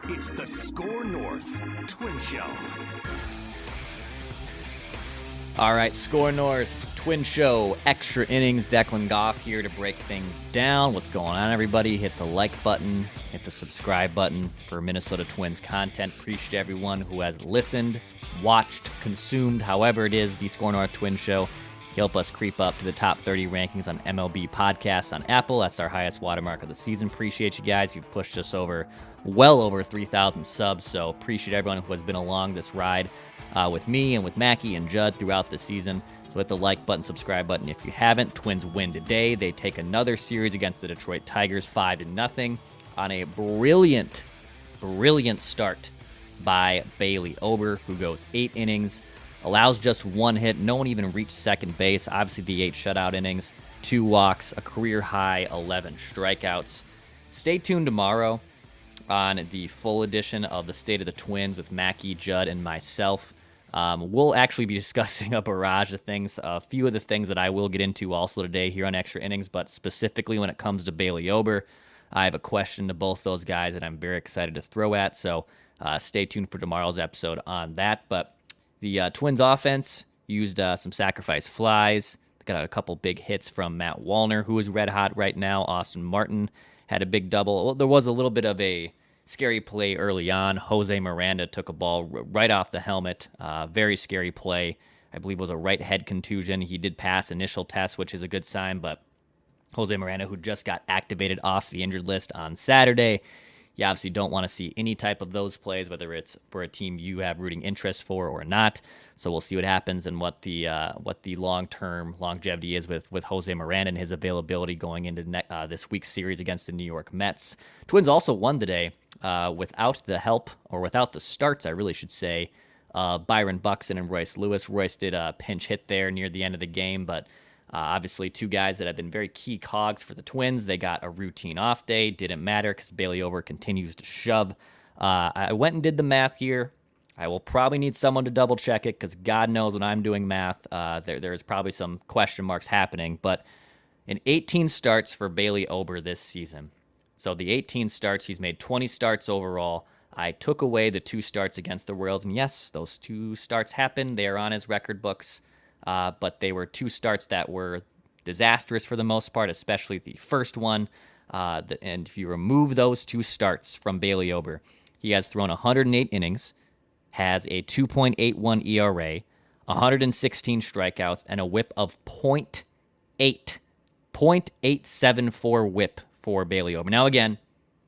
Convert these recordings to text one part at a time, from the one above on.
It's the Score North Twin Show. All right, Score North Twin Show, extra innings. Declan Goff here to break things down. What's going on, everybody? Hit the like button, hit the subscribe button for Minnesota Twins content. Appreciate everyone who has listened, watched, consumed, however it is, the Score North Twin Show. Help us creep up to the top 30 rankings on MLB podcasts on Apple. That's our highest watermark of the season. Appreciate you guys. You've pushed us well over 3,000 subs, so appreciate everyone who has been along this ride with me and with Mackie and Judd throughout the season. So hit the like button, subscribe button if you haven't. Twins win today. They take another series against the Detroit Tigers 5-0 on a brilliant start by Bailey Ober, who goes 8 innings, allows just 1 hit. No one even reached second base. Obviously, the 8 shutout innings, 2 walks, a career-high 11 strikeouts. Stay tuned tomorrow on the full edition of the State of the Twins with Mackie, Judd, and myself. We'll actually be discussing a barrage of things. A few of the things that I will get into also today here on Extra Innings, but specifically when it comes to Bailey Ober, I have a question to both those guys that I'm very excited to throw at. So stay tuned for tomorrow's episode on that. But the Twins offense used some sacrifice flies. They got a couple big hits from Matt Wallner, who is red hot right now. Austin Martin had a big double. Well, there was a little bit of a scary play early on. Jose Miranda took a ball right off the helmet. Very scary play. I believe it was a right head contusion. He did pass initial test, which is a good sign, but Jose Miranda, who just got activated off the injured list on Saturday, you obviously don't want to see any type of those plays, whether it's for a team you have rooting interest for or not. So we'll see what happens and what the long-term longevity is with Jose Miranda and his availability going into this week's series against the New York Mets. Twins also won today without the help, or without the starts, I really should say, Byron Buxton and Royce Lewis. Royce did a pinch hit there near the end of the game, but obviously, 2 guys that have been very key cogs for the Twins. They got a routine off day. Didn't matter because Bailey Ober continues to shove. I went and did the math here. I will probably need someone to double check it because God knows when I'm doing math, there's probably some question marks happening. But in 18 starts for Bailey Ober this season. So the 18 starts, he's made 20 starts overall. I took away the 2 starts against the Royals. And yes, those 2 starts happened. They are on his record books. But they were 2 starts that were disastrous for the most part, especially the first one. And if you remove those 2 starts from Bailey Ober, he has thrown 108 innings, has a 2.81 ERA, 116 strikeouts, and a whip of 0.874 whip for Bailey Ober. Now, again,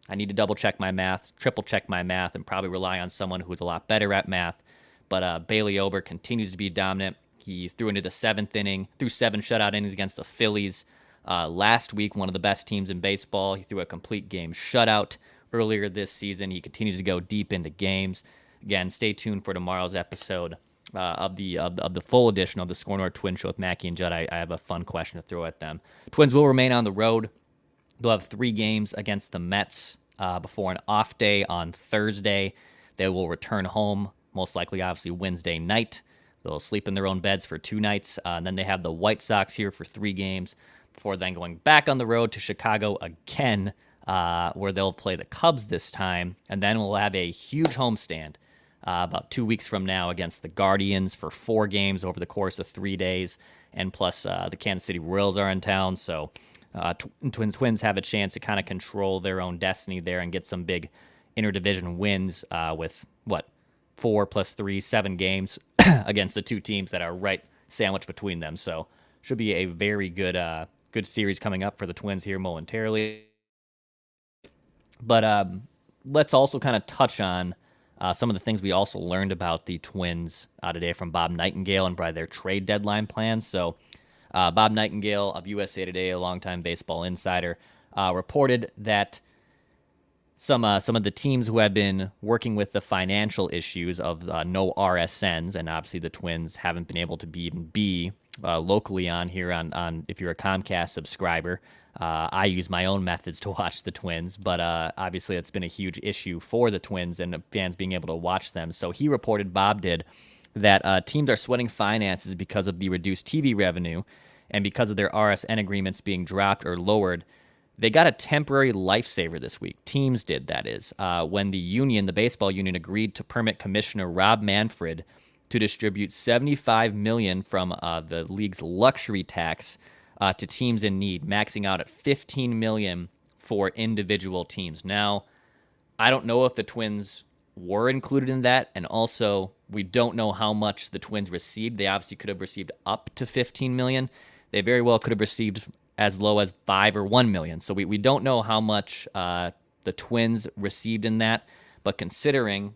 I need to double check my math, triple check my math, and probably rely on someone who's a lot better at math. But Bailey Ober continues to be dominant. He threw into the 7th inning, threw 7 shutout innings against the Phillies. Last week, one of the best teams in baseball. He threw a complete game shutout earlier this season. He continues to go deep into games. Again, stay tuned for tomorrow's episode of the full edition of the Score North Twin Show with Mackie and Judd. I have a fun question to throw at them. Twins will remain on the road. They'll have 3 games against the Mets before an off day on Thursday. They will return home, most likely, obviously, Wednesday night. They'll sleep in their own beds for 2 nights. And then they have the White Sox here for 3 games before then going back on the road to Chicago again, where they'll play the Cubs this time. And then we'll have a huge homestand about 2 weeks from now against the Guardians for 4 games over the course of 3 days. And plus the Kansas City Royals are in town. So Twins have a chance to kind of control their own destiny there and get some big interdivision wins with, 4 + 3, 7 games against the 2 teams that are right sandwiched between them. So should be a very good series coming up for the Twins here momentarily. But let's also kind of touch on some of the things we also learned about the Twins today from Bob Nightingale and by their trade deadline plans. So Bob Nightingale of USA Today, a longtime baseball insider, reported that some of the teams who have been working with the financial issues of no RSNs, and obviously the Twins haven't been able to be locally on here on if you're a Comcast subscriber. I use my own methods to watch the Twins, but obviously it's been a huge issue for the Twins and fans being able to watch them. So he reported, Bob did, that teams are sweating finances because of the reduced TV revenue and because of their RSN agreements being dropped or lowered They got a temporary lifesaver this week. Teams did, that is, when the baseball union, agreed to permit Commissioner Rob Manfred to distribute $75 million from the league's luxury tax to teams in need, maxing out at $15 million for individual teams. Now, I don't know if the Twins were included in that, and also we don't know how much the Twins received. They obviously could have received up to $15 million. They very well could have received as low as $5 or $1 million. So we don't know how much the Twins received in that, but considering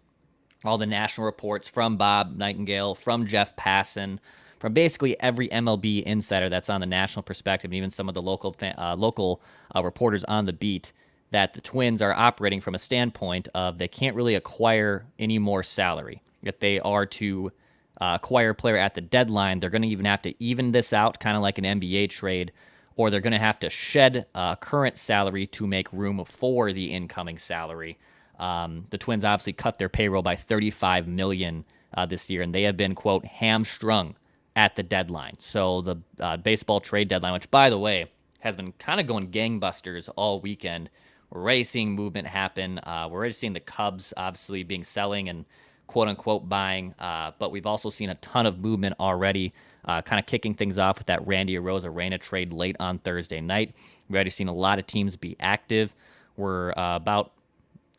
all the national reports from Bob Nightingale, from Jeff Passan, from basically every MLB insider that's on the national perspective, and even some of the local reporters on the beat, that the Twins are operating from a standpoint of they can't really acquire any more salary. If they are to acquire a player at the deadline, they're going to even have to even this out, kind of like an NBA trade, or they're going to have to shed current salary to make room for the incoming salary. The Twins obviously cut their payroll by $35 million this year, and they have been, quote, hamstrung at the deadline. So the baseball trade deadline, which, by the way, has been kind of going gangbusters all weekend. We're already seeing movement happen. We're already seeing the Cubs obviously being selling and quote-unquote buying, but we've also seen a ton of movement already, kind of kicking things off with that Randy Arozarena trade late on Thursday night. We've already seen a lot of teams be active. We're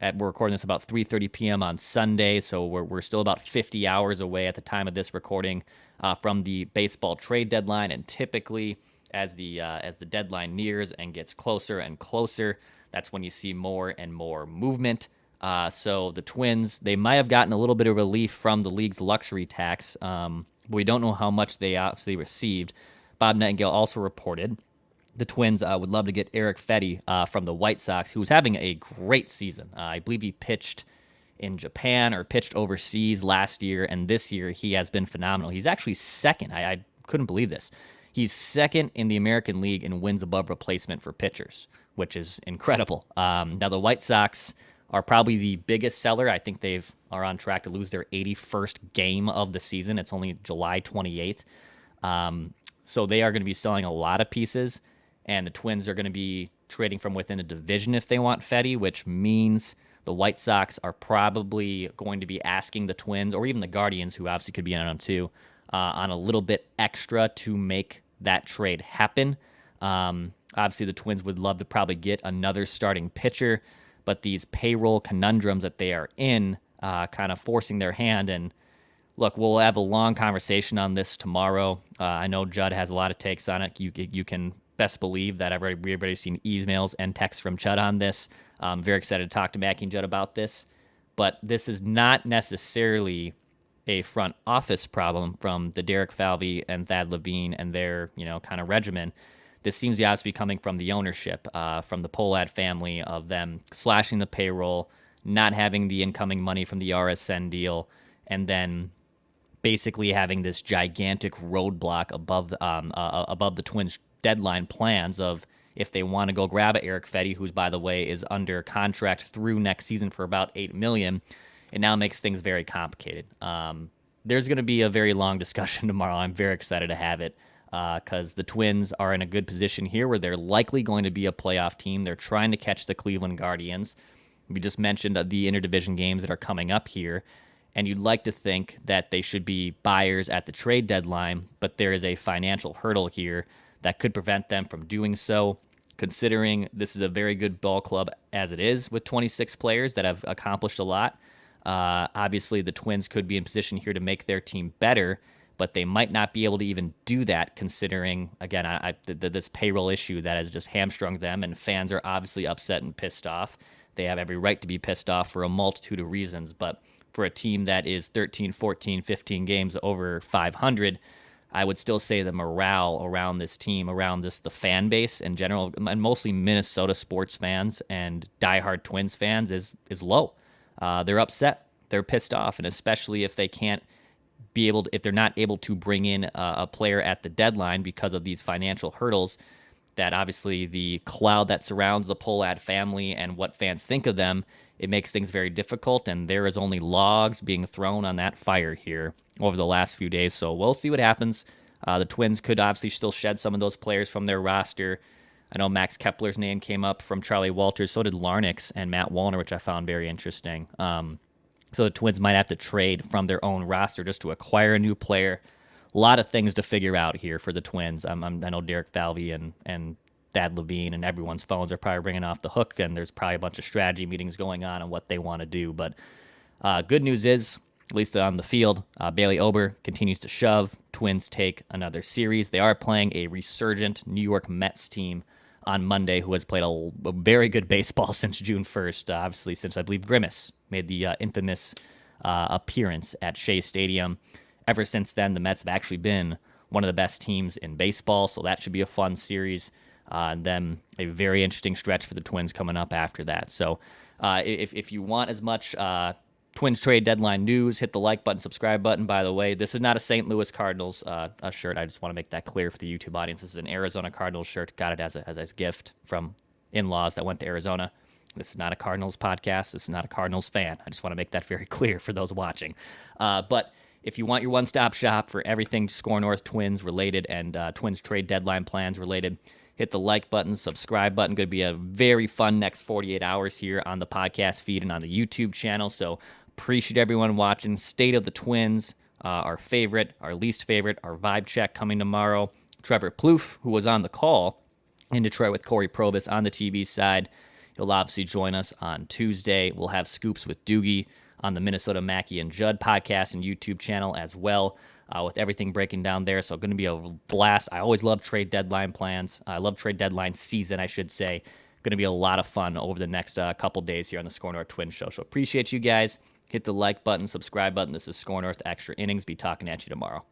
recording this about 3:30 p.m. on Sunday, so we're still about 50 hours away at the time of this recording from the baseball trade deadline, and typically as the deadline nears and gets closer and closer, that's when you see more and more movement. So the Twins, they might have gotten a little bit of relief from the league's luxury tax, but we don't know how much they obviously received. Bob Nightingale also reported the Twins would love to get Eric Fetti from the White Sox, who's having a great season. I believe he pitched in Japan or pitched overseas last year, and this year he has been phenomenal. He's actually second. I couldn't believe this. He's second in the American League in wins above replacement for pitchers, which is incredible. Now, the White Sox are probably the biggest seller. I think they are on track to lose their 81st game of the season. It's only July 28th. So they are going to be selling a lot of pieces, and the Twins are going to be trading from within a division if they want Fetti, which means the White Sox are probably going to be asking the Twins, or even the Guardians, who obviously could be in on them too, on a little bit extra to make that trade happen. Obviously, the Twins would love to probably get another starting pitcher, but these payroll conundrums that they are in kind of forcing their hand. And look, we'll have a long conversation on this tomorrow. I know Judd has a lot of takes on it. You can best believe that we've already seen emails and texts from Judd on this. I'm very excited to talk to Mackie and Judd about this. But this is not necessarily a front office problem from the Derek Falvey and Thad Levine and their, kind of regimen. This seems to be coming from the ownership, from the Pohlad family, of them slashing the payroll, not having the incoming money from the RSN deal, and then basically having this gigantic roadblock above the Twins' deadline plans of, if they want to go grab Eric Fetti, who's, by the way, is under contract through next season for about $8 million, it now makes things very complicated. There's going to be a very long discussion tomorrow. I'm very excited to have it because the Twins are in a good position here where they're likely going to be a playoff team. They're trying to catch the Cleveland Guardians. We just mentioned the interdivision games that are coming up here, and you'd like to think that they should be buyers at the trade deadline, but there is a financial hurdle here that could prevent them from doing so, considering this is a very good ball club as it is with 26 players that have accomplished a lot. Obviously, the Twins could be in position here to make their team better, but they might not be able to even do that considering, again, this payroll issue that has just hamstrung them, and fans are obviously upset and pissed off. They have every right to be pissed off for a multitude of reasons, but for a team that is 13, 14, 15 games over 500, I would still say the morale around this team, around the fan base in general, and mostly Minnesota sports fans and diehard Twins fans, is low. They're upset. They're pissed off, and especially if they if they're not able to bring in a player at the deadline because of these financial hurdles, that obviously the cloud that surrounds the Pohlad family and what fans think of them, it makes things very difficult, and there is only logs being thrown on that fire here over the last few days. So we'll see what happens. The Twins could obviously still shed some of those players from their roster. I know Max Kepler's name came up from Charlie Walters. So did Larnix and Matt Wallner, which I found very interesting. So the Twins might have to trade from their own roster just to acquire a new player. A lot of things to figure out here for the Twins. I know Derek Falvey and Thad Levine and everyone's phones are probably ringing off the hook, and there's probably a bunch of strategy meetings going on what they want to do. But good news is, at least on the field, Bailey Ober continues to shove. Twins take another series. They are playing a resurgent New York Mets team on Monday who has played a very good baseball since June 1st, obviously since I believe Grimace made the infamous appearance at Shea Stadium. Ever since then, the Mets have actually been one of the best teams in baseball, so that should be a fun series. And then a very interesting stretch for the Twins coming up after that. So if you want as much Twins trade deadline news, hit the like button, subscribe button. By the way, this is not a St. Louis Cardinals shirt. I just want to make that clear for the YouTube audience. This is an Arizona Cardinals shirt. Got it as a gift from in-laws that went to Arizona. This is not a Cardinals podcast. This is not a Cardinals fan. I just want to make that very clear for those watching. But if you want your one-stop shop for everything Score North Twins related and Twins trade deadline plans related, hit the like button, subscribe button. Going to be a very fun next 48 hours here on the podcast feed and on the YouTube channel. So appreciate everyone watching. State of the Twins, our favorite, our least favorite, our vibe check coming tomorrow. Trevor Plouffe, who was on the call in Detroit with Corey Probus on the TV side, he'll obviously join us on Tuesday. We'll have scoops with Doogie on the Minnesota Mackey and Judd podcast and YouTube channel as well, with everything breaking down there. So going to be a blast. I always love trade deadline plans. I love trade deadline season, I should say. Going to be a lot of fun over the next couple days here on the Score North Twins show. So appreciate you guys. Hit the like button, subscribe button. This is Score North Extra Innings. Be talking at you tomorrow.